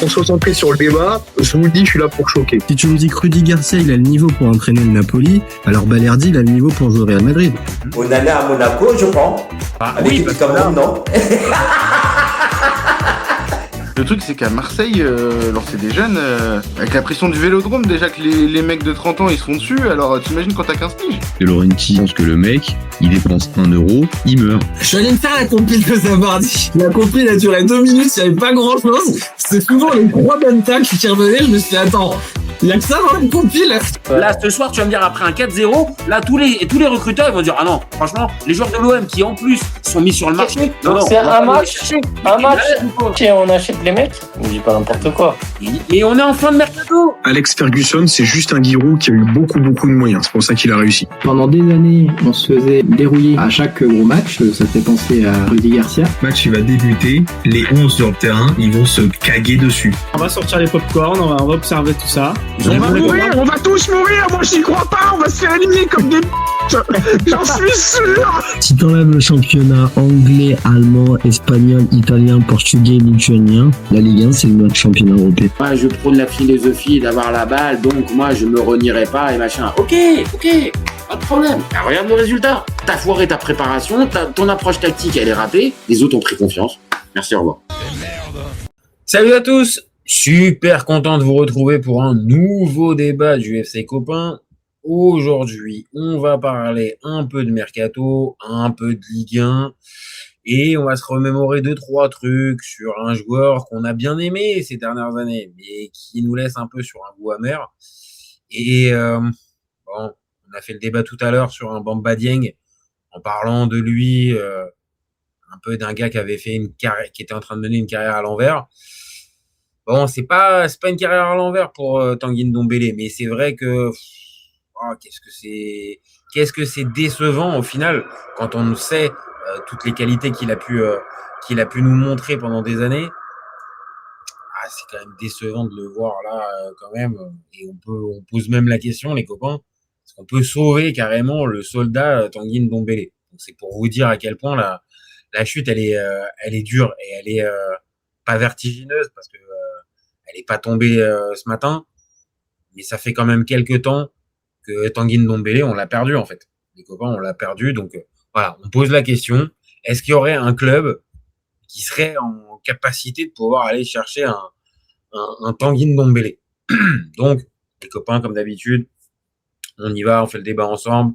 concentré sur le débat, je vous le dis, je suis là pour choquer. Si tu nous dis que Rudy Garcia, il a le niveau pour entraîner le Napoli, alors Balerdi, il a le niveau pour jouer au Real Madrid. Onana à Monaco, je prends. Avec oui, une comme ça, non. Le truc, c'est qu'à Marseille, lancer des jeunes, avec la pression du vélodrome, déjà que les mecs de 30 ans, ils se font dessus, alors t'imagines quand t'as 15 piges. De Laurenti pense que le mec, il dépense 1 euro, il meurt. Je suis allé me faire la compil de Zabardi. La compil a duré 2 minutes, il n'y avait pas grand chose. C'est souvent les 3 bonnes tacles qui revenaient. Je me suis dit, attends, il y a que ça dans une compil. Là, ce soir, tu vas me dire, après un 4-0, là, tous les recruteurs, ils vont dire, ah non, franchement, les joueurs de l'OM qui, en plus, sont mis sur le marché. Donc c'est un match, et on achète les mecs. On dit pas n'importe quoi. Et on est en fin de mercato. Alex Ferguson, c'est juste un Giroud qui a eu beaucoup de moyens. C'est pour ça qu'il a réussi. Pendant des années, on se faisait dérouiller à chaque gros match. Ça fait penser à Rudy Garcia. Le match, il va débuter. Les 11 sur le terrain, ils vont se caguer dessus. On va sortir les pop-corn, on va observer tout ça. On va mourir, on va tous mourir. Moi, j'y crois pas. On va se faire éliminer comme des j'en suis sûr. Si t'enlèves le championnat anglais, allemand, espagnol, italien, portugais, lituanien, la Ligue 1, c'est le meilleur championnat européen. Moi, je prône la philosophie d'avoir la balle, donc moi, je me renierai pas et machin. Ok, pas de problème. Alors, regarde le résultat. T'as foiré ta préparation, ton approche tactique, elle est ratée. Les autres ont pris confiance. Merci, au revoir. Salut à tous. Super content de vous retrouver pour un nouveau débat du FC Copain. Aujourd'hui, on va parler un peu de Mercato, un peu de Ligue 1 et on va se remémorer 2-3 trucs sur un joueur qu'on a bien aimé ces dernières années mais qui nous laisse un peu sur un goût amer. Et bon, on a fait le débat tout à l'heure sur un Bamba Dieng en parlant de lui, un peu d'un gars qui avait fait une carrière, qui était en train de mener une carrière à l'envers. Bon, c'est pas une carrière à l'envers pour Tanguy Ndombélé, mais c'est vrai que qu'est-ce que c'est décevant au final quand on sait toutes les qualités qu'il a pu nous montrer pendant des années. C'est quand même décevant de le voir là quand même. Et on pose même la question, les copains, est-ce qu'on peut sauver carrément le soldat Tanguy Ndombélé? Donc c'est pour vous dire à quel point la chute elle est dure et elle est pas vertigineuse parce que elle est pas tombée ce matin, mais ça fait quand même quelques temps que Tanguy Ndombélé, on l'a perdu en fait. Les copains, on l'a perdu. Donc voilà, on pose la question, est-ce qu'il y aurait un club qui serait en capacité de pouvoir aller chercher un Tanguy Ndombélé? Donc, les copains, comme d'habitude, on y va, on fait le débat ensemble.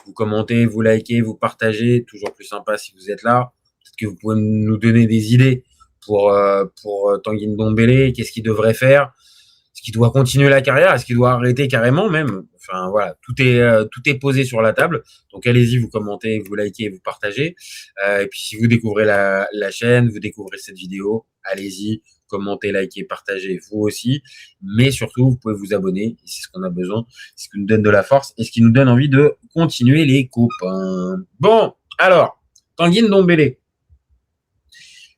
Vous commentez, vous likez, vous partagez. Toujours plus sympa si vous êtes là. Peut-être que vous pouvez nous donner des idées pour Tanguy Ndombélé. Qu'est-ce qu'il devrait faire? Est-ce qu'il doit continuer la carrière? Est-ce qu'il doit arrêter carrément même? Enfin voilà, tout est posé sur la table. Donc allez-y, vous commentez, vous likez, vous partagez. Et puis si vous découvrez la chaîne, vous découvrez cette vidéo, allez-y, commentez, likez, partagez vous aussi. Mais surtout, vous pouvez vous abonner. C'est ce qu'on a besoin, c'est ce qui nous donne de la force et ce qui nous donne envie de continuer les copains. Bon, alors, Tanguy Ndombélé.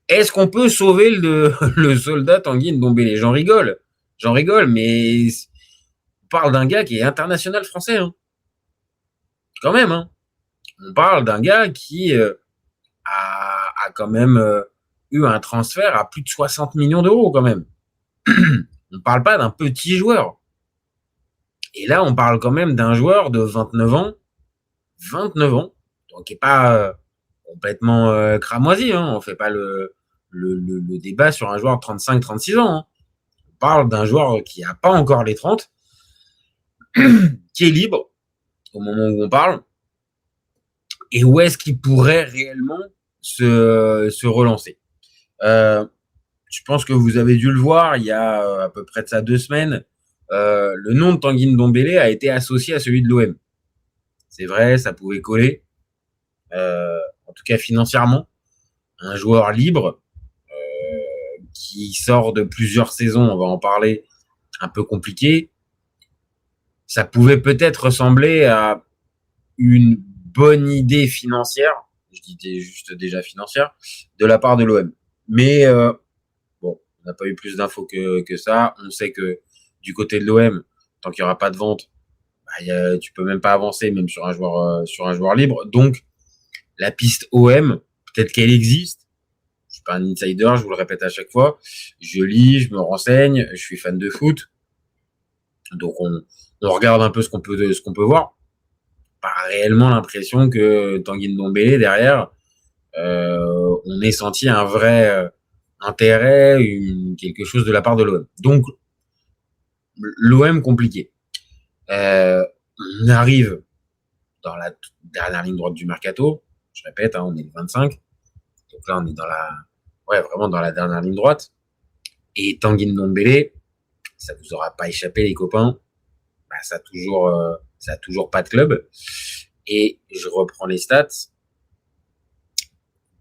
Est-ce qu'on peut sauver le soldat Tanguy Ndombélé? J'en rigole, mais on parle d'un gars qui est international français, hein. Quand même, hein. On parle d'un gars qui a quand même eu un transfert à plus de 60 millions d'euros, quand même. On parle pas d'un petit joueur. Et là, on parle quand même d'un joueur de 29 ans, donc qui est pas complètement cramoisi, hein. On fait pas le débat sur un joueur de 35-36 ans, hein. On parle d'un joueur qui n'a pas encore les 30, qui est libre au moment où on parle, et où est-ce qu'il pourrait réellement se relancer. Je pense que vous avez dû le voir, il y a à peu près de ça 2 semaines, le nom de Tanguy Ndombélé a été associé à celui de l'OM. C'est vrai, ça pouvait coller, en tout cas financièrement. Un joueur libre, qui sort de plusieurs saisons, on va en parler, un peu compliqué. Ça pouvait peut-être ressembler à une bonne idée financière, je dis juste déjà financière, de la part de l'OM. Mais bon, on n'a pas eu plus d'infos que ça. On sait que du côté de l'OM, tant qu'il n'y aura pas de vente, tu peux même pas avancer, même sur un joueur libre. Donc, la piste OM, peut-être qu'elle existe. Je pas un insider, je vous le répète à chaque fois. Je lis, je me renseigne, je suis fan de foot. Donc on regarde un peu ce qu'on peut voir. Pas réellement l'impression que Tanguy Ndombele derrière, on ait senti un vrai intérêt, quelque chose de la part de l'OM. Donc l'OM compliqué. On arrive dans la dernière ligne droite du mercato. Je répète, on est le 25. Donc là, on est vraiment dans la dernière ligne droite. Et Tanguy Ndombele, ça vous aura pas échappé, les copains. Bah, ça a toujours pas de club. Et je reprends les stats.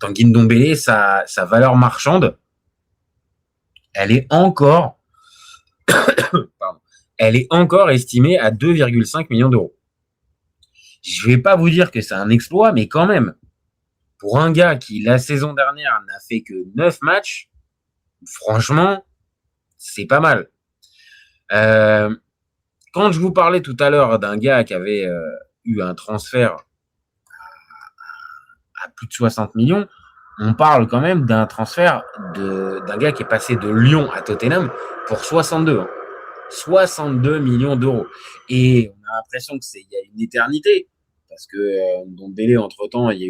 Tanguy Ndombele, sa valeur marchande, elle est encore estimée à 2,5 millions d'euros. Je vais pas vous dire que c'est un exploit, mais quand même, pour un gars qui, la saison dernière, n'a fait que 9 matchs, franchement, c'est pas mal. Quand je vous parlais tout à l'heure d'un gars qui avait eu un transfert à plus de 60 millions, on parle quand même d'un transfert d'un gars qui est passé de Lyon à Tottenham pour 62. 62 millions d'euros. Et on a l'impression que il y a une éternité, parce que Ndombele, entre-temps, il y a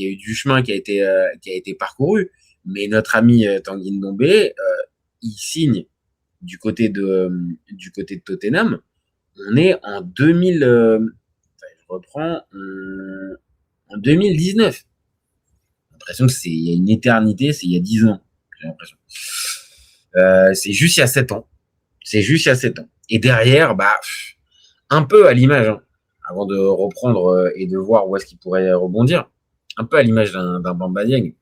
eu du chemin qui a été parcouru. Mais notre ami Tanguy Ndombele, il signe du côté de Tottenham. On est en 2000. Je reprends en 2019. J'ai l'impression que il y a une éternité, c'est il y a 10 ans. J'ai l'impression. C'est juste il y a 7 ans. Et derrière, un peu à l'image, avant de reprendre et de voir où est-ce qu'il pourrait rebondir, un peu à l'image d'un Bamba Dieng,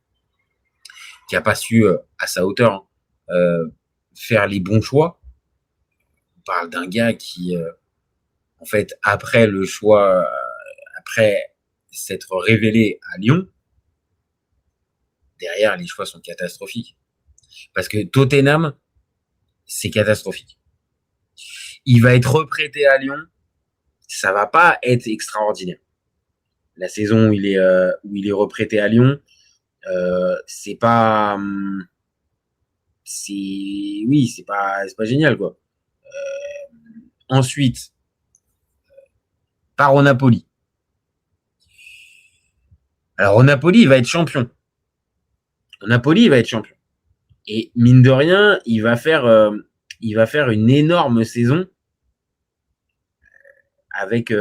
qui a pas su, à sa hauteur, faire les bons choix. On parle d'un gars qui, en fait, après le choix, après s'être révélé à Lyon, derrière, les choix sont catastrophiques. Parce que Tottenham, c'est catastrophique. Il va être reprêté à Lyon, ça va pas être extraordinaire. La saison où il est reprêté à Lyon, c'est pas génial, quoi. Ensuite, part au Napoli. Alors au Napoli, il va être champion. Et mine de rien, il va faire une énorme saison avec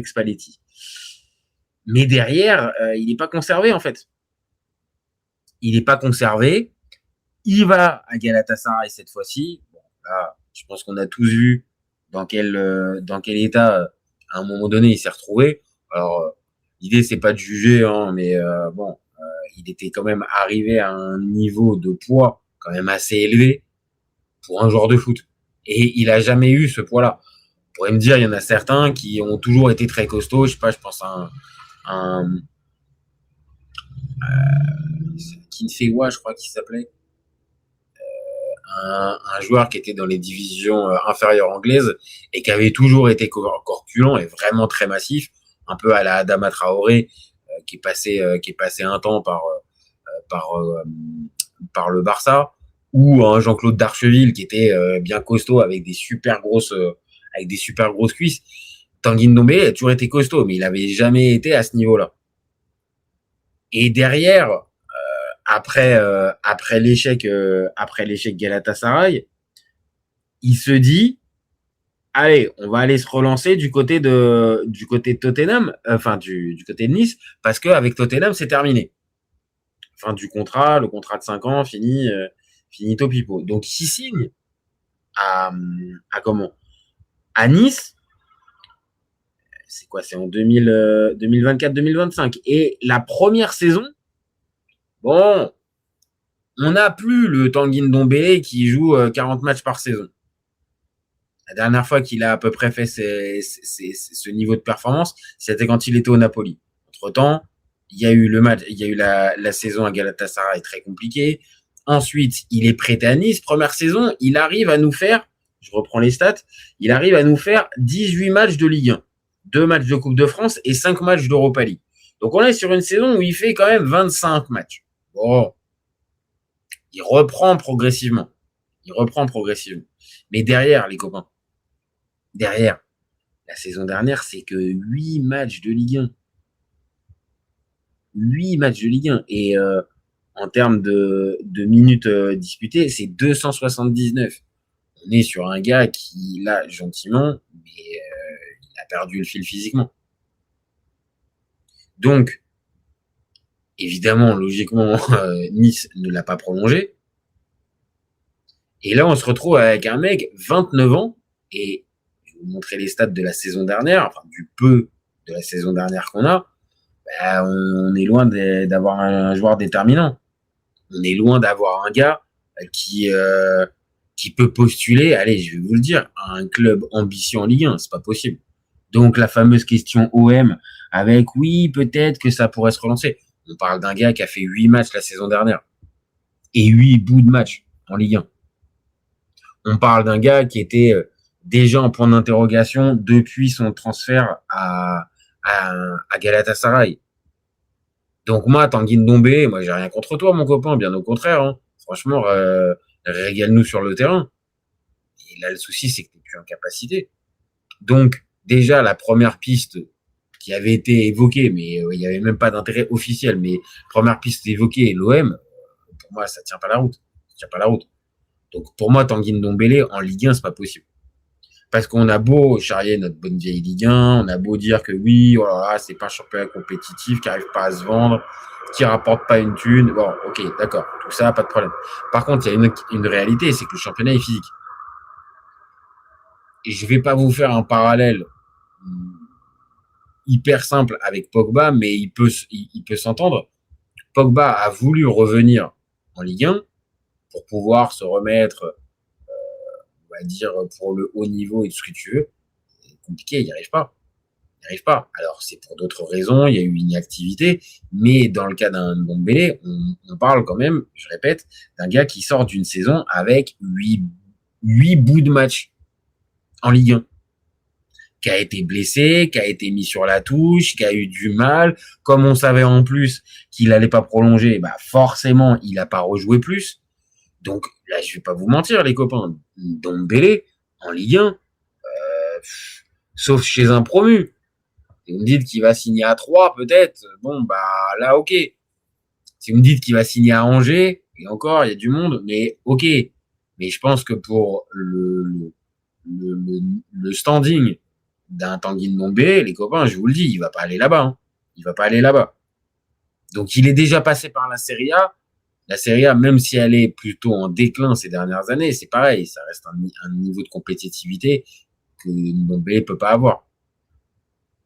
Spalletti. Mais derrière, il n'est pas conservé, en fait. Il va à Galatasaray cette fois-ci. Bon, là, je pense qu'on a tous vu dans quel état, à un moment donné, il s'est retrouvé. Alors, l'idée, c'est pas de juger, mais il était quand même arrivé à un niveau de poids quand même assez élevé pour un joueur de foot. Et il a jamais eu ce poids-là. On pourrait me dire, il y en a certains qui ont toujours été très costauds. Je sais pas, je pense à un Kinfewa, je crois qu'il s'appelait. Un joueur qui était dans les divisions inférieures anglaises et qui avait toujours été corpulent et vraiment très massif, un peu à la Adama Traoré, qui est passé un temps par le Barça, ou un Jean-Claude Darcheville qui était bien costaud avec des super grosses cuisses. Tanguy Ndombele a toujours été costaud, mais il avait jamais été à ce niveau-là. Et derrière, après l'échec Galatasaray, il se dit, allez, on va aller se relancer du côté de Tottenham, du côté de Nice, parce qu'avec Tottenham, c'est terminé. Fin du contrat, le contrat de 5 ans, finito pipo. Donc, il signe à Nice. C'est quoi? C'est en 2024-2025. Et la première saison, bon, on n'a plus le Tanguy Ndombele qui joue 40 matchs par saison. La dernière fois qu'il a à peu près fait ce niveau de performance, c'était quand il était au Napoli. Entre-temps, il y a eu la saison à Galatasaray très compliquée. Ensuite, il est prêté à Nice. Première saison, il arrive à nous faire, je reprends les stats, il arrive à nous faire 18 matchs de Ligue 1, 2 matchs de Coupe de France et 5 matchs d'Europa League. Donc on est sur une saison où il fait quand même 25 matchs. Bon, Il reprend progressivement. Mais derrière, les copains, derrière, la saison dernière, c'est que 8 matchs de Ligue 1. 8 matchs de Ligue 1. Et en termes de minutes disputées, c'est 279. On est sur un gars qui, là, gentiment, mais il a perdu le fil physiquement. Donc, évidemment, logiquement, Nice ne l'a pas prolongé. Et là, on se retrouve avec un mec, 29 ans, et je vais vous montrer les stats de la saison dernière, enfin du peu de la saison dernière qu'on a, bah, on est loin d'avoir un joueur déterminant. On est loin d'avoir un gars qui peut postuler, allez, je vais vous le dire, à un club ambition en Ligue 1, c'est pas possible. Donc la fameuse question OM avec oui, peut-être que ça pourrait se relancer. On parle d'un gars qui a fait 8 matchs la saison dernière et 8 bouts de match en Ligue 1. On parle d'un gars qui était déjà en point d'interrogation depuis son transfert à Galatasaray. Donc moi, Tanguy Ndombélé, moi j'ai rien contre toi, mon copain, bien au contraire. Hein. Franchement, régale-nous sur le terrain. Et là, le souci, c'est que tu n'es plus en capacité. Donc, déjà, la première piste qui avait été évoquée, mais il n'y avait même pas d'intérêt officiel, mais première piste évoquée, l'OM, pour moi, ça tient pas la route. Ça tient pas la route. Donc, pour moi, Tanguy Ndombélé, en Ligue 1, c'est pas possible. Parce qu'on a beau charrier notre bonne vieille Ligue 1, on a beau dire que oui, voilà, c'est pas un championnat compétitif, qui arrive pas à se vendre, qui rapporte pas une thune. Bon, ok, d'accord, tout ça, pas de problème. Par contre, il y a une réalité, c'est que le championnat est physique. Et je vais pas vous faire un parallèle hyper simple avec Pogba, mais il peut s'entendre. Pogba a voulu revenir en Ligue 1 pour pouvoir se remettre, on va dire, pour le haut niveau et tout ce que tu veux. C'est compliqué, il n'y arrive pas. Il n'y arrive pas. Alors, c'est pour d'autres raisons, il y a eu une inactivité, mais dans le cas d'un Ndombélé, on parle quand même, je répète, d'un gars qui sort d'une saison avec 8 bouts de match en Ligue 1. Qui a été blessé, qui a été mis sur la touche, qui a eu du mal. Comme on savait en plus qu'il allait pas prolonger, bah forcément, il a pas rejoué plus. Donc là, je vais pas vous mentir, les copains. Ndombélé, en Ligue 1, sauf chez un promu. Si vous me dites qu'il va signer à 3, peut-être, bon, bah là, ok. Si vous me dites qu'il va signer à Angers, et encore, il y a du monde, mais ok. Mais je pense que pour le standing d'un Tanguy Ndombélé, les copains, je vous le dis, il va pas aller là-bas. Hein. Il va pas aller là-bas. Donc, il est déjà passé par la Serie A. La Serie A, même si elle est plutôt en déclin ces dernières années, c'est pareil. Ça reste un niveau de compétitivité que Ndombélé peut pas avoir.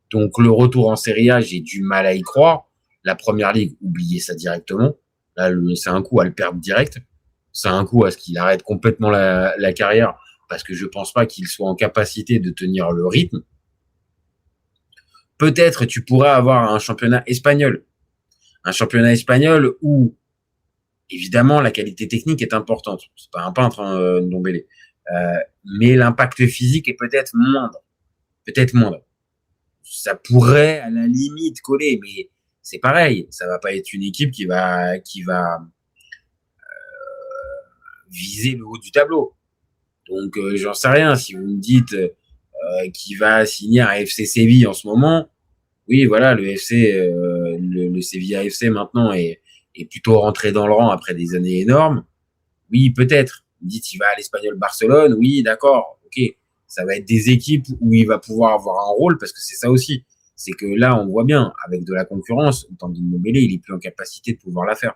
Donc, le retour en Serie A, j'ai du mal à y croire. La Première Ligue, oubliez ça directement. Là, c'est un coup à le perdre direct. C'est un coup à ce qu'il arrête complètement la carrière parce que je pense pas qu'il soit en capacité de tenir le rythme. Peut-être tu pourrais avoir un championnat espagnol. Un championnat espagnol où, évidemment, la qualité technique est importante. C'est pas un peintre, hein, Ndombélé. Mais l'impact physique est peut-être moindre. Peut-être moindre. Ça pourrait, à la limite, coller, mais c'est pareil. Ça va pas être une équipe qui va viser le haut du tableau. Donc, j'en sais rien. Si vous me dites qui va signer un FC Séville en ce moment, oui, voilà, le Sevilla FC maintenant est plutôt rentré dans le rang après des années énormes. Oui, peut-être. Vous me dites, il va à l'Espagnol Barcelone, oui, d'accord, ok. Ça va être des équipes où il va pouvoir avoir un rôle, parce que c'est ça aussi. C'est que là, on voit bien, avec de la concurrence, Tanguy Ndombélé, il est plus en capacité de pouvoir la faire.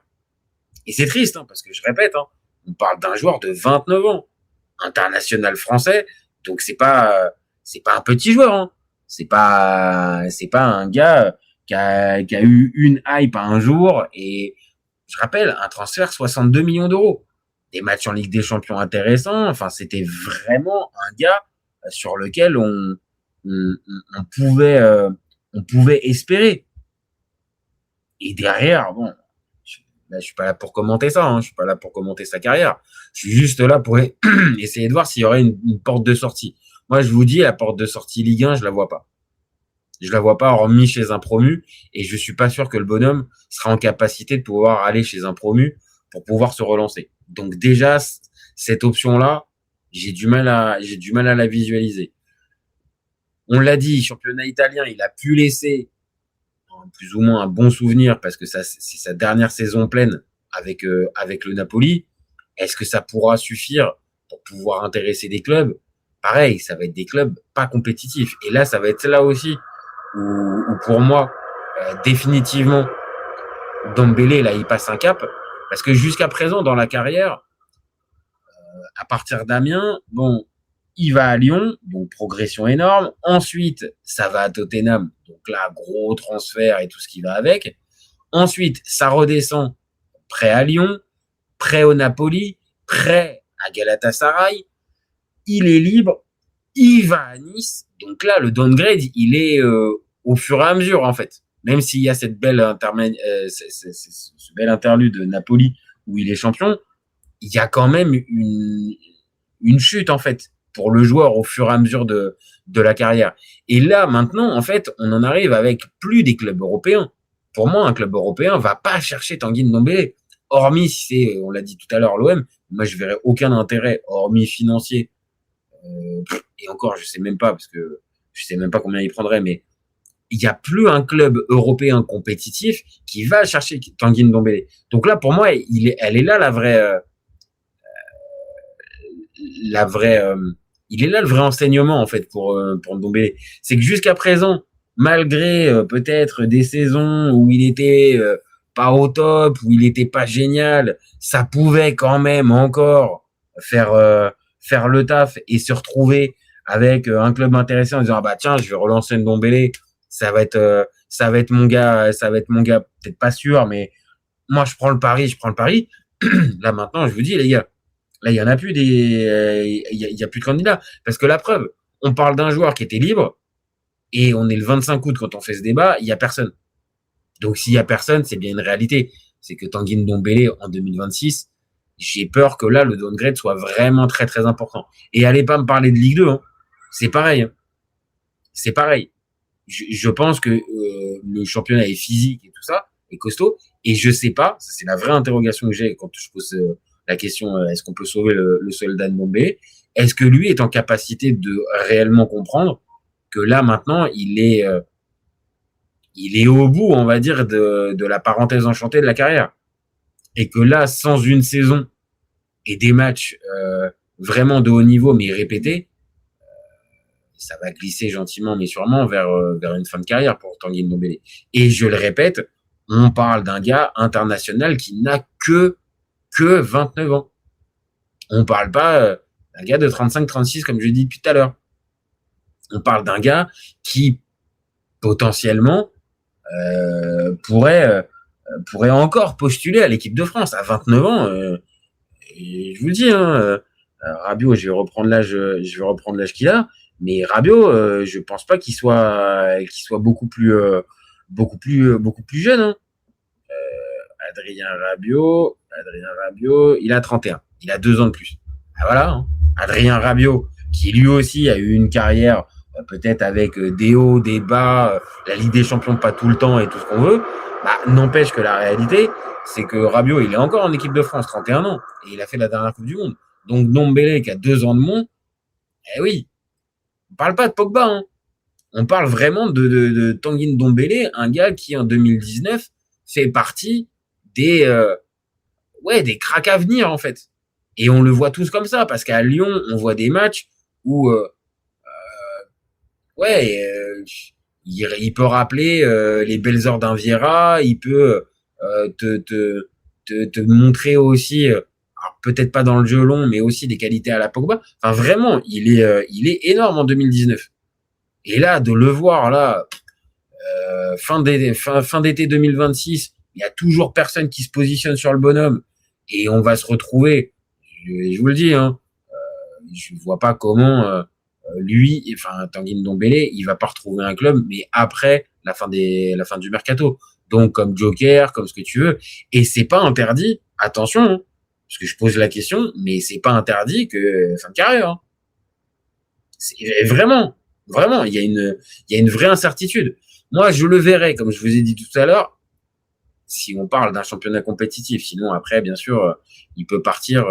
Et c'est triste, hein, parce que je répète, hein, on parle d'un joueur de 29 ans, international français, donc c'est pas un petit joueur, hein. C'est pas un gars qui a eu une hype un jour, et je rappelle, un transfert 62 millions d'euros. Des matchs en Ligue des Champions intéressants, enfin, c'était vraiment un gars sur lequel on pouvait espérer. Et derrière, bon, je suis pas là pour commenter ça, hein, je suis pas là pour commenter sa carrière. Je suis juste là pour essayer de voir s'il y aurait une porte de sortie. Moi, je vous dis, la porte de sortie Ligue 1, je la vois pas. Je la vois pas hormis chez un promu, et je suis pas sûr que le bonhomme sera en capacité de pouvoir aller chez un promu pour pouvoir se relancer. Donc déjà, cette option-là, j'ai du mal à la visualiser. On l'a dit, championnat italien, il a pu laisser plus ou moins un bon souvenir parce que c'est sa dernière saison pleine avec le Napoli. Est-ce que ça pourra suffire pour pouvoir intéresser des clubs? Pareil, ça va être des clubs pas compétitifs. Et là, ça va être là aussi où pour moi, définitivement, Dembélé, là, il passe un cap. Parce que jusqu'à présent, dans la carrière, à partir d'Amiens, bon, il va à Lyon, donc progression énorme. Ensuite, ça va à Tottenham, donc là, gros transfert et tout ce qui va avec. Ensuite, ça redescend prêt à Lyon, prêt au Napoli, prêt à Galatasaray. Il est libre, il va à Nice. Donc là, le downgrade, il est au fur et à mesure, en fait. Même s'il y a cette belle ce bel interlude de Napoli où il est champion, il y a quand même une chute, en fait, pour le joueur au fur et à mesure de la carrière. Et là, maintenant, en fait, on en arrive avec plus des clubs européens. Pour moi, un club européen va pas chercher Tanguy Ndombélé. Hormis si c'est, on l'a dit tout à l'heure, l'OM, moi, je verrais aucun intérêt, hormis financier. Et encore, je sais même pas, parce que je sais même pas combien il prendrait, mais il n'y a plus un club européen compétitif qui va chercher Tanguy Ndombélé. Donc là, pour moi, elle est là la vraie, il est là le vrai enseignement en fait pour Ndombélé. C'est que jusqu'à présent, malgré peut-être des saisons où il était pas au top, où il était pas génial, ça pouvait quand même encore faire le taf et se retrouver avec un club intéressant en disant ah bah tiens, je vais relancer Ndombélé, ça va être mon gars, peut-être pas sûr, mais moi je prends le pari. Là maintenant, je vous dis les gars, là il y en a plus il y a plus de candidats parce que la preuve, on parle d'un joueur qui était libre et on est le 25 août quand on fait ce débat, il y a personne. Donc s'il y a personne, c'est bien une réalité, c'est que Tanguy Ndombélé en 2026, j'ai peur que là le downgrade soit vraiment très très important. Et allez pas me parler de Ligue 2, hein. C'est pareil. Hein. C'est pareil. Je pense que le championnat est physique et tout ça, est costaud. Et je sais pas, c'est la vraie interrogation que j'ai quand je pose la question est-ce qu'on peut sauver le soldat Ndombélé? Est-ce que lui est en capacité de réellement comprendre que là maintenant il est au bout, on va dire, de la parenthèse enchantée de la carrière, et que là sans une saison et des matchs vraiment de haut niveau mais répétés, ça va glisser gentiment mais sûrement vers une fin de carrière pour Tanguy Ndombélé. Et je le répète, on parle d'un gars international qui n'a que 29 ans. On parle pas d'un gars de 35-36 comme je dis depuis tout à l'heure. On parle d'un gars qui potentiellement pourrait encore postuler à l'équipe de France à 29 ans. Et je vous le dis, hein, Rabiot, je vais reprendre l'âge qu'il a. Mais Rabiot, je pense pas qu'il soit beaucoup plus jeune. Hein. Adrien Rabiot, il a 31. Il a 2 ans de plus. Ah, voilà. Hein. Adrien Rabiot, qui lui aussi a eu une carrière peut-être avec des hauts, des bas, la Ligue des Champions pas tout le temps et tout ce qu'on veut. Bah, n'empêche que la réalité, c'est que Rabiot, il est encore en équipe de France, 31 ans, et il a fait la dernière Coupe du Monde. Donc Ndombélé qui a 2 ans de moins, eh oui. On parle pas de Pogba, hein. On parle vraiment de Tanguy Ndombélé, un gars qui en 2019 fait partie des cracks à venir en fait. Et on le voit tous comme ça parce qu'à Lyon, on voit des matchs où il peut rappeler les belles heures d'un Vieira, il peut te montrer aussi alors peut-être pas dans le jeu long, mais aussi des qualités à la Pogba. Enfin, vraiment, il est énorme en 2019. Et là, de le voir là, fin d'été 2026, il y a toujours personne qui se positionne sur le bonhomme, et on va se retrouver. Je vous le dis, hein, je vois pas comment Tanguy Ndombélé, il va pas retrouver un club, mais après la fin du mercato. Donc comme Joker, comme ce que tu veux. Et c'est pas interdit. Attention. Hein, parce que je pose la question, mais c'est pas interdit que fin de carrière. Hein. C'est vraiment, il y a une vraie incertitude. Moi, je le verrais, comme je vous ai dit tout à l'heure, si on parle d'un championnat compétitif. Sinon, après, bien sûr, il peut partir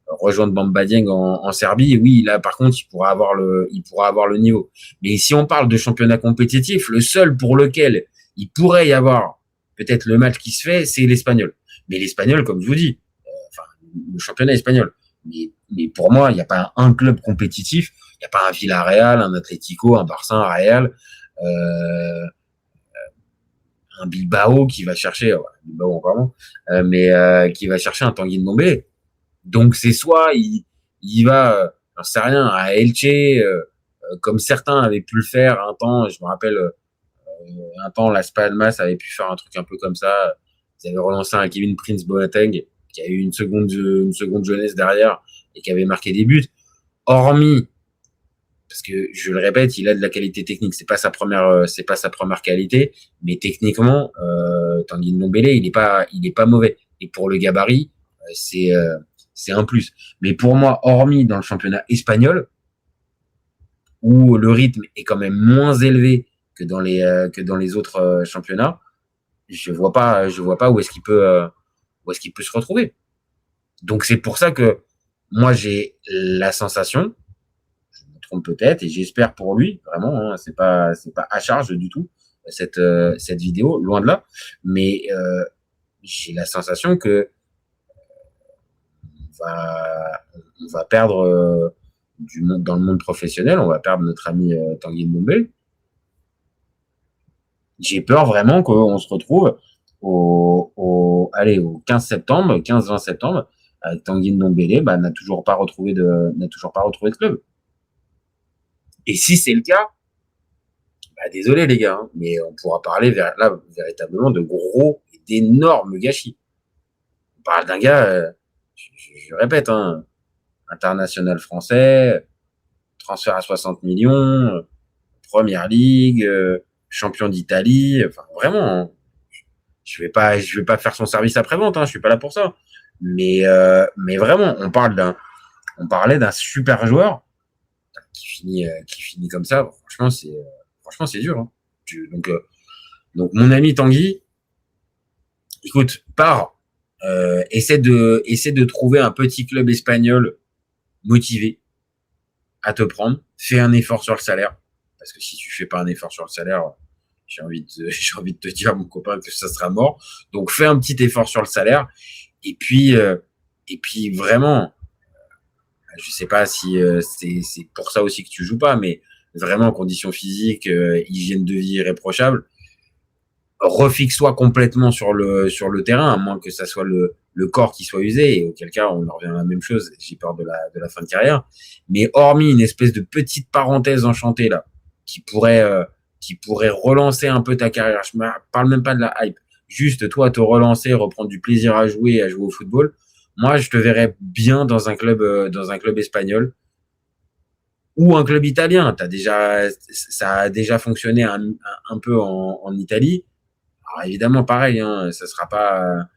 rejoindre Bamba Dieng en Serbie. Et oui, là, par contre, il pourra avoir le niveau. Mais si on parle de championnat compétitif, le seul pour lequel il pourrait y avoir peut-être le match qui se fait, c'est l'Espagnol. Mais l'Espagnol, comme je vous dis, le championnat espagnol. Mais pour moi, il n'y a pas un club compétitif. Il n'y a pas un Villarreal, un Atlético, un Barça, un Real, un Bilbao qui va chercher, Bilbao encore moins, mais qui va chercher un Tanguy Ndombele. Donc c'est soit il va, j'en sais rien, à Elche, comme certains avaient pu le faire un temps. Je me rappelle, un temps, Las Palmas avait pu faire un truc un peu comme ça. Ils avaient relancé un Kevin Prince Boateng qui a eu une seconde jeunesse derrière et qui avait marqué des buts. Hormis, parce que je le répète, il a de la qualité technique. C'est pas sa première qualité, mais techniquement, Tanguy Ndombele, il est pas mauvais. Et pour le gabarit, c'est un plus. Mais pour moi, hormis dans le championnat espagnol, où le rythme est quand même moins élevé que dans les autres championnats, je vois pas où est-ce qu'il peut se retrouver. Donc c'est pour ça que moi j'ai la sensation, je me trompe peut-être et j'espère pour lui vraiment, hein, c'est pas à charge du tout cette vidéo, loin de là, mais j'ai la sensation que on va perdre dans le monde professionnel, on va perdre notre ami Tanguy Ndombele. J'ai peur vraiment qu'on se retrouve au 15-20 septembre, avec Tanguy Ndombele, n'a toujours pas retrouvé de club. Et si c'est le cas, désolé les gars, hein, mais on pourra parler là véritablement de gros et d'énormes gâchis. On parle d'un gars, je répète, hein, international français, transfert à 60 millions, première ligue, champion d'Italie, enfin vraiment, hein, je vais pas faire son service après-vente, hein, je suis pas là pour ça. Mais vraiment, on parlait d'un super joueur qui finit comme ça. Franchement, c'est dur. Hein. Donc mon ami Tanguy, écoute, essaie de trouver un petit club espagnol motivé à te prendre. Fais un effort sur le salaire. Parce que si tu fais pas un effort sur le salaire, j'ai envie de te dire, mon copain, que ça sera mort. Donc, fais un petit effort sur le salaire. Et puis vraiment, je sais pas si c'est pour ça aussi que tu joues pas, mais vraiment, conditions physiques, hygiène de vie irréprochable, refixe-toi complètement sur le terrain, à moins que ça soit le corps qui soit usé, et auquel cas, on en revient à la même chose. J'ai peur de la fin de carrière. Mais hormis une espèce de petite parenthèse enchantée, là, qui pourrait relancer un peu ta carrière. Je ne parle même pas de la hype. Juste, toi, te relancer, reprendre du plaisir à jouer au football. Moi, je te verrais bien dans un club espagnol ou un club italien. Ça a déjà fonctionné un peu en Italie. Alors, évidemment, pareil, hein, ça sera pas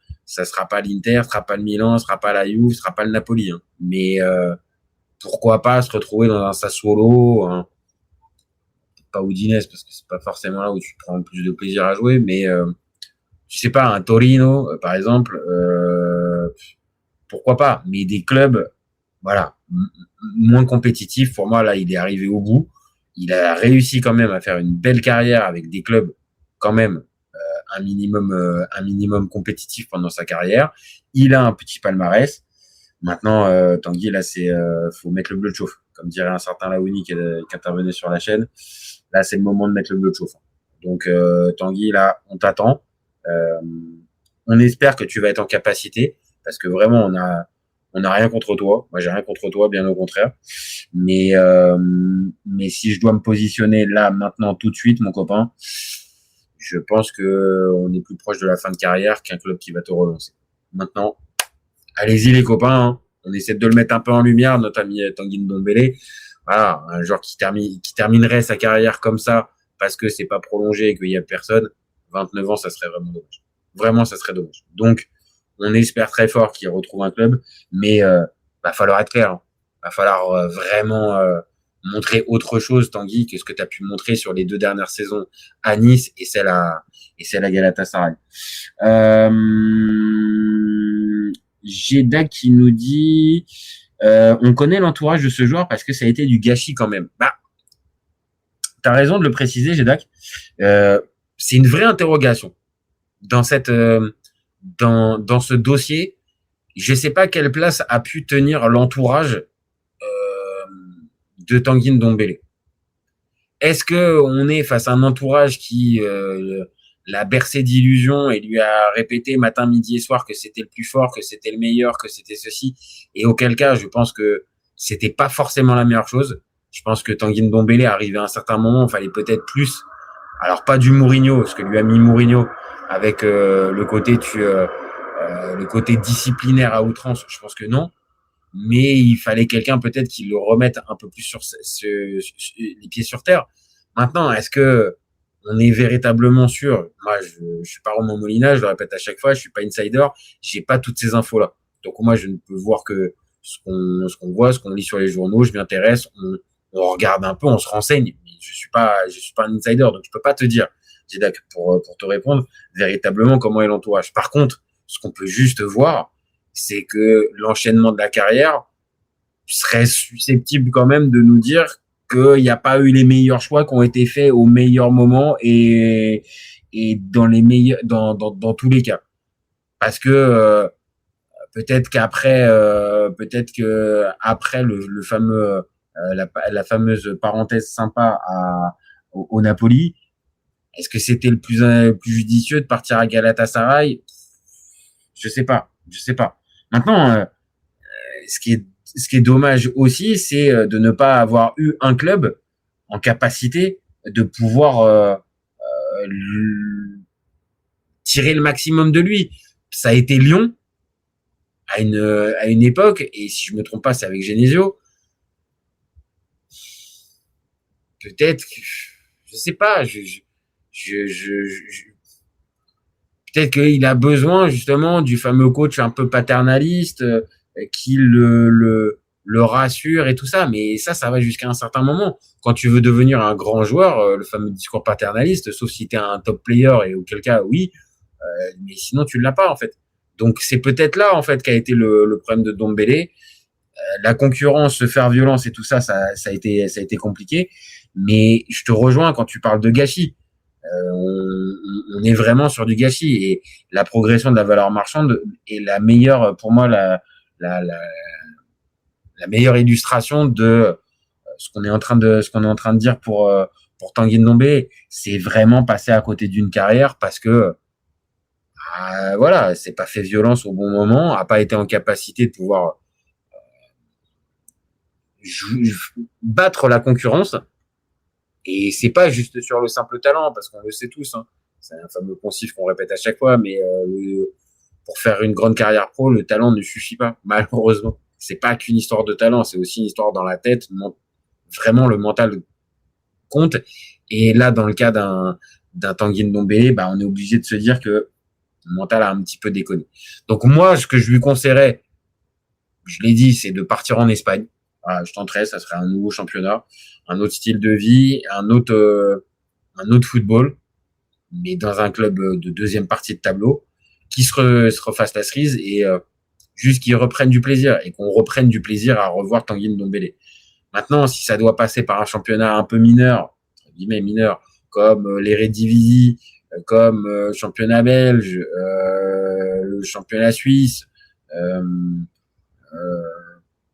l'Inter, ça sera pas le Milan, ça sera pas la Juve, ça sera pas le Napoli, hein. Mais, pourquoi pas se retrouver dans un Sassuolo, pas Udinese, parce que c'est pas forcément là où tu prends le plus de plaisir à jouer, mais je sais pas, un Torino, par exemple, pourquoi pas, mais des clubs, voilà, moins compétitifs. Pour moi, là, il est arrivé au bout. Il a réussi quand même à faire une belle carrière avec des clubs quand même un minimum compétitif pendant sa carrière. Il a un petit palmarès. Maintenant, Tanguy, là, faut mettre le bleu de chauffe, comme dirait un certain Laouni qui intervenait sur la chaîne. Là, c'est le moment de mettre le bleu de chauffe. Donc, Tanguy, là, on t'attend. On espère que tu vas être en capacité, parce que vraiment, on a rien contre toi. Moi, j'ai rien contre toi, bien au contraire. Mais si je dois me positionner là, maintenant, tout de suite, mon copain, je pense que on est plus proche de la fin de carrière qu'un club qui va te relancer. Maintenant, allez-y les copains, hein. On essaie de le mettre un peu en lumière, notre ami Tanguy Ndombele. Voilà, un joueur qui terminerait sa carrière comme ça parce que c'est pas prolongé et qu'il y a personne. 29 ans, ça serait vraiment dommage. Vraiment, ça serait dommage. Donc, on espère très fort qu'il retrouve un club, mais va falloir être clair. Hein. Va falloir vraiment montrer autre chose, Tanguy, que ce que tu as pu montrer sur les 2 dernières saisons à Nice et celle à Galatasaray. Jeddah qui nous dit on connaît l'entourage de ce joueur parce que ça a été du gâchis quand même. Bah, t'as raison de le préciser, Jeddah. C'est une vraie interrogation dans dans ce dossier. Je sais pas quelle place a pu tenir l'entourage de Tanguy Ndombele. Est-ce que on est face à un entourage qui l'a bercé d'illusions et lui a répété matin, midi et soir que c'était le plus fort, que c'était le meilleur, que c'était ceci, et auquel cas, je pense que c'était pas forcément la meilleure chose. Je pense que Tanguy Ndombele, arrivé à un certain moment, il fallait peut-être plus, alors pas du Mourinho, ce que lui a mis Mourinho, avec le côté disciplinaire à outrance, je pense que non. Mais il fallait quelqu'un peut-être qui le remette un peu plus sur les pieds sur terre. Maintenant, est-ce que on est véritablement sûr? Moi, je suis pas Romain Molina, je le répète à chaque fois, je suis pas insider, j'ai pas toutes ces infos-là. Donc moi, je ne peux voir que ce qu'on voit, ce qu'on lit sur les journaux. Je m'y intéresse, on regarde un peu, on se renseigne. Mais je suis pas un insider, donc je peux pas te dire, Jeddah, pour te répondre véritablement comment est l'entourage. Par contre, ce qu'on peut juste voir, c'est que l'enchaînement de la carrière serait susceptible quand même de nous dire qu'il n'y a pas eu les meilleurs choix qui ont été faits au meilleur moment et dans les meilleurs, dans tous les cas. Parce que peut-être qu'après le fameux la fameuse parenthèse sympa au Napoli, est-ce que c'était le plus judicieux de partir à Galatasaray? Je sais pas. Maintenant, ce qui est dommage aussi, c'est de ne pas avoir eu un club en capacité de pouvoir tirer le maximum de lui. Ça a été Lyon à une époque, et si je me trompe pas, c'est avec Genesio. Peut-être, je sais pas, peut-être qu'il a besoin justement du fameux coach un peu paternaliste qui le rassure et tout ça. Mais ça va jusqu'à un certain moment. Quand tu veux devenir un grand joueur, le fameux discours paternaliste, sauf si tu es un top player et auquel cas, oui, mais sinon tu ne l'as pas en fait. Donc c'est peut-être là en fait qu'a été le problème de Ndombele. La concurrence, se faire violence et tout ça, ça a été compliqué. Mais je te rejoins quand tu parles de gâchis. On est vraiment sur du gâchis, et la progression de la valeur marchande est la meilleure, pour moi, la meilleure illustration de ce qu'on est en train de dire pour Tanguy Ndombele. C'est vraiment passer à côté d'une carrière parce que voilà, c'est pas fait violence au bon moment, a pas été en capacité de pouvoir battre la concurrence. Et c'est pas juste sur le simple talent, parce qu'on le sait tous, hein. C'est un fameux poncif qu'on répète à chaque fois, mais pour faire une grande carrière pro, le talent ne suffit pas, malheureusement. C'est pas qu'une histoire de talent, c'est aussi une histoire dans la tête. Vraiment, le mental compte. Et là, dans le cas d'un Tanguy Ndombele, on est obligé de se dire que le mental a un petit peu déconné. Donc moi, ce que je lui conseillerais, je l'ai dit, c'est de partir en Espagne. Voilà, je tenterais, ça serait un nouveau championnat, un autre style de vie, un autre football, mais dans un club de deuxième partie de tableau, qui se refasse la cerise et juste qu'ils reprennent du plaisir, et qu'on reprenne du plaisir à revoir Tanguy Ndombele. Maintenant, si ça doit passer par un championnat un peu mineur, entre guillemets mineur, comme l'Eredivisie, comme le championnat belge, le championnat suisse,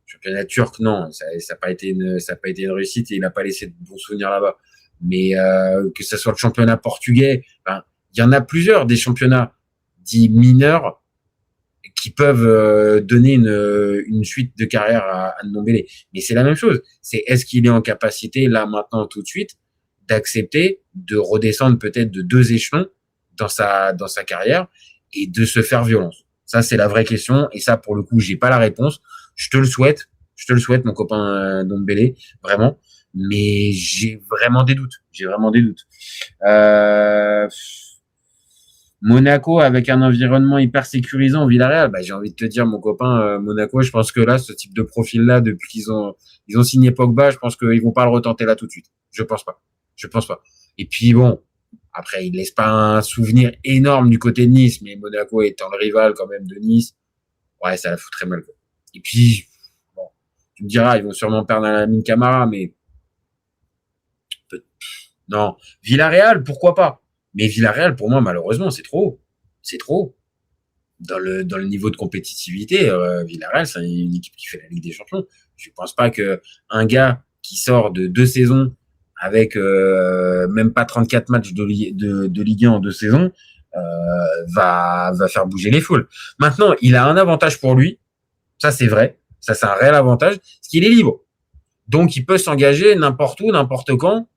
championnat turc, non, ça n'a pas été une réussite, et il n'a pas laissé de bons souvenirs là-bas. Mais que ce soit le championnat portugais, il y en a plusieurs des championnats dits mineurs qui peuvent donner une suite de carrière à Ndombele. Mais c'est la même chose. C'est est-ce qu'il est en capacité, là, maintenant, tout de suite, d'accepter de redescendre peut-être de 2 échelons dans sa carrière et de se faire violence. Ça, c'est la vraie question. Et ça, pour le coup, j'ai pas la réponse. Je te le souhaite, mon copain Ndombele, vraiment. Mais j'ai vraiment des doutes. Monaco avec un environnement hyper sécurisant, Villarreal, j'ai envie de te dire, mon copain, Monaco, je pense que là, ce type de profil-là, depuis qu'ils ont signé Pogba, je pense qu'ils vont pas le retenter là tout de suite. Je pense pas. Et puis bon, après, il laisse pas un souvenir énorme du côté de Nice, mais Monaco étant le rival quand même de Nice, ouais, ça la fout très mal, quoi. Et puis, bon, tu me diras, ils vont sûrement perdre Lamine Camara, mais non, Villarreal, pourquoi pas? Mais Villarreal, pour moi, malheureusement, c'est trop haut. C'est trop haut. Dans le niveau de compétitivité, Villarreal, c'est une équipe qui fait la Ligue des Champions. Je pense pas que un gars qui sort de 2 saisons avec même pas 34 matchs de Ligue 1 en 2 saisons va faire bouger les foules. Maintenant, il a un avantage pour lui. Ça, c'est vrai. Ça, c'est un réel avantage. C'est qu'il est libre. Donc, il peut s'engager n'importe où, n'importe quand,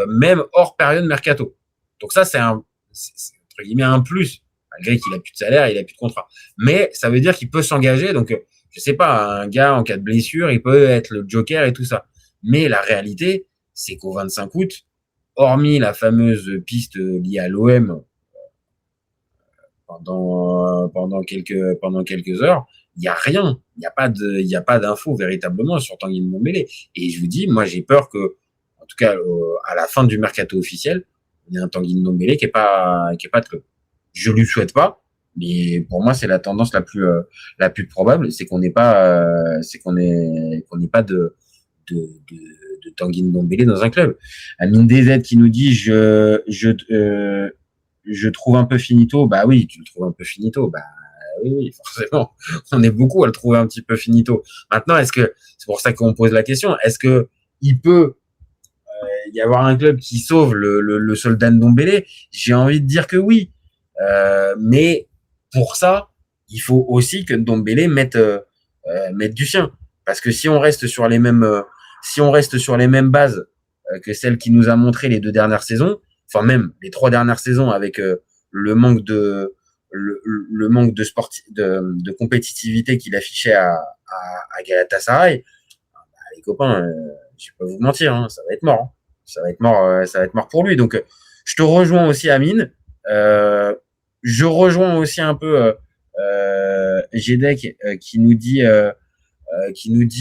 même hors période mercato. Donc ça, c'est entre guillemets un plus, malgré qu'il a plus de salaire, il a plus de contrat. Mais ça veut dire qu'il peut s'engager. Donc, je sais pas, un gars en cas de blessure, il peut être le joker et tout ça. Mais la réalité, c'est qu'au 25 août, hormis la fameuse piste liée à l'OM pendant quelques heures, il y a rien. Il y a pas d'infos véritablement sur Tanguy Ndombélé. Et je vous dis, moi, j'ai peur que, en tout cas, à la fin du mercato officiel, il y a un Tanguy Ndombélé qui est pas de club. Je lui souhaite pas, mais pour moi c'est la tendance la plus probable, c'est qu'on n'ait pas de Tanguy Ndombélé dans un club. Amine DZ qui nous dit je trouve un peu finito. Bah oui, tu le trouves un peu finito. Bah oui, forcément. On est beaucoup à le trouver un petit peu finito. Maintenant, c'est pour ça qu'on pose la question, est-ce que il peut y avoir un club qui sauve le soldat Ndombélé? J'ai envie de dire que oui. Mais pour ça, il faut aussi que Ndombélé mette du sien. Parce que si on reste sur les mêmes bases que celles qu'il nous a montré les 2 dernières saisons, enfin même les 3 dernières saisons avec le manque de compétitivité qu'il affichait à Galatasaray, les copains, je vais pas vous mentir, hein, ça va être mort. Hein. Ça va être mort pour lui. Donc, je te rejoins aussi, Amine. Je rejoins aussi un peu Jedek qui nous dit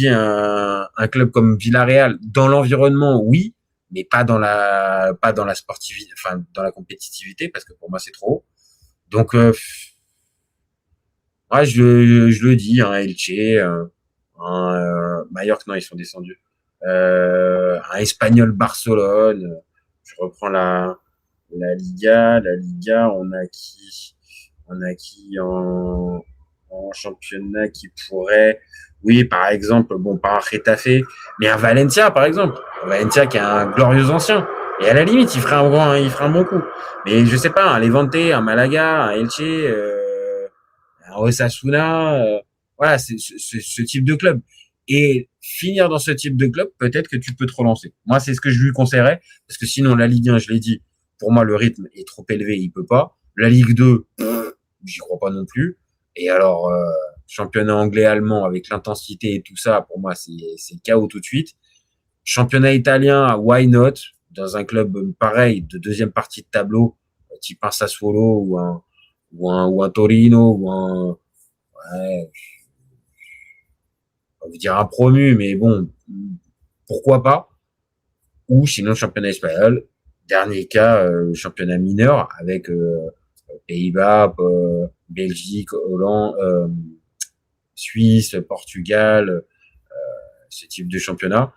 un club comme Villarreal dans l'environnement, oui, mais pas dans la sportivité, enfin dans la compétitivité, parce que pour moi c'est trop haut. Donc, ouais, je le dis, hein, Elche, Mallorca, non, ils sont descendus. Un Espagnol Barcelone. Je reprends la Liga. La Liga, on a qui en championnat qui pourrait, oui, par exemple, bon, pas un Getafe, mais un Valencia, par exemple. Un Valencia qui est un glorieux ancien. Et à la limite, il ferait un bon coup. Mais je sais pas, un Levante, un Malaga, un Elche, un Osasuna, voilà, c'est ce type de club. Et finir dans ce type de club, peut-être que tu peux te relancer. Moi, c'est ce que je lui conseillerais, parce que sinon, la Ligue 1, je l'ai dit, pour moi, le rythme est trop élevé, il peut pas. La Ligue 2, j'y crois pas non plus. Et alors, championnat anglais-allemand avec l'intensité et tout ça, pour moi, c'est le chaos tout de suite. Championnat italien, why not? Dans un club pareil, de deuxième partie de tableau, type un Sassuolo ou un Torino ouais, on va vous dire un promu, mais bon, pourquoi pas? Ou sinon, championnat espagnol, dernier cas, championnat mineur avec Pays-Bas, Belgique, Hollande, Suisse, Portugal, ce type de championnat.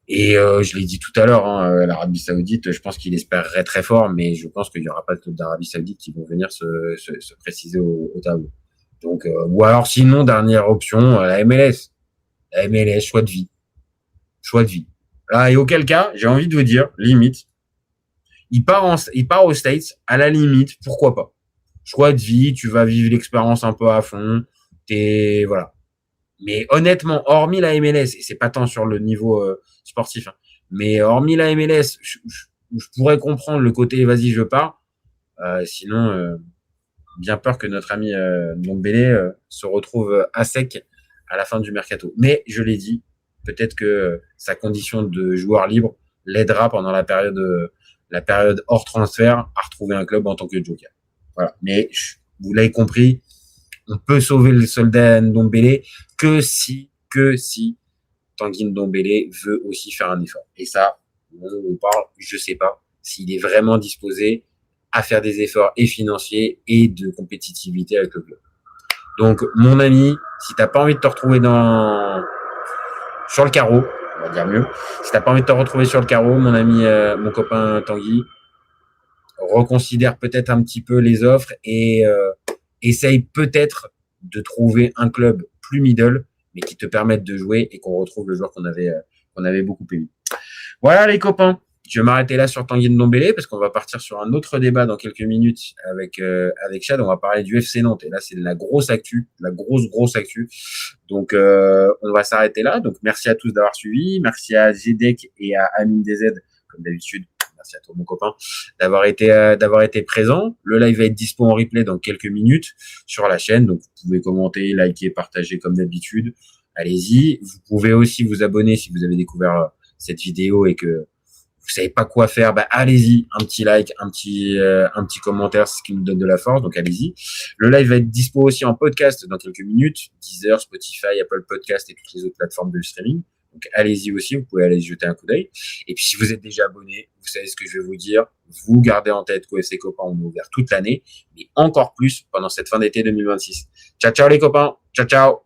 Et je l'ai dit tout à l'heure, hein, l'Arabie Saoudite, je pense qu'il espérerait très fort, mais je pense qu'il n'y aura pas de club d'Arabie Saoudite qui vont venir se préciser au tableau. Donc, ou alors sinon, dernière option, la MLS. La MLS, choix de vie. Là, et auquel cas, j'ai envie de vous dire, limite, il part aux States, à la limite, pourquoi pas. Choix de vie, tu vas vivre l'expérience un peu à fond, voilà. Mais honnêtement, hormis la MLS, et c'est pas tant sur le niveau sportif, hein, mais hormis la MLS, je pourrais comprendre le côté vas-y, je pars. Sinon, bien peur que notre ami Ndombélé se retrouve à sec à la fin du mercato. Mais je l'ai dit, peut-être que sa condition de joueur libre l'aidera pendant la période la période hors transfert à retrouver un club en tant que joker. Voilà. Mais vous l'avez compris, on peut sauver le soldat Ndombele que si Tanguy Ndombele veut aussi faire un effort. Et ça, on parle, je sais pas s'il est vraiment disposé à faire des efforts et financiers et de compétitivité avec le club. Donc, mon ami, si t'as pas envie de te retrouver sur le carreau, on va dire mieux, si t'as pas envie de te retrouver sur le carreau, mon ami, mon copain Tanguy, reconsidère peut-être un petit peu les offres et essaye peut-être de trouver un club plus middle, mais qui te permette de jouer et qu'on retrouve le joueur qu'on avait beaucoup aimé. Voilà les copains, je vais m'arrêter là sur Tanguy Ndombele parce qu'on va partir sur un autre débat dans quelques minutes avec Chad. On va parler du FC Nantes et là c'est la grosse actu, la grosse actu. Donc on va s'arrêter là. Donc merci à tous d'avoir suivi, merci à Zedek et à Amine DZ comme d'habitude. Merci à toi mon copain d'avoir été présent. Le live va être dispo en replay dans quelques minutes sur la chaîne. Donc vous pouvez commenter, liker, partager comme d'habitude. Allez-y. Vous pouvez aussi vous abonner si vous avez découvert cette vidéo et que vous savez pas quoi faire, allez-y, un petit like, un petit commentaire, c'est ce qui nous donne de la force, donc allez-y. Le live va être dispo aussi en podcast dans quelques minutes, Deezer, Spotify, Apple Podcast et toutes les autres plateformes de streaming. Donc allez-y aussi, vous pouvez aller y jeter un coup d'œil. Et puis si vous êtes déjà abonné, vous savez ce que je vais vous dire, vous gardez en tête qu'OFC Copain, on est ouvert toute l'année, mais encore plus pendant cette fin d'été 2026. Ciao les copains, ciao.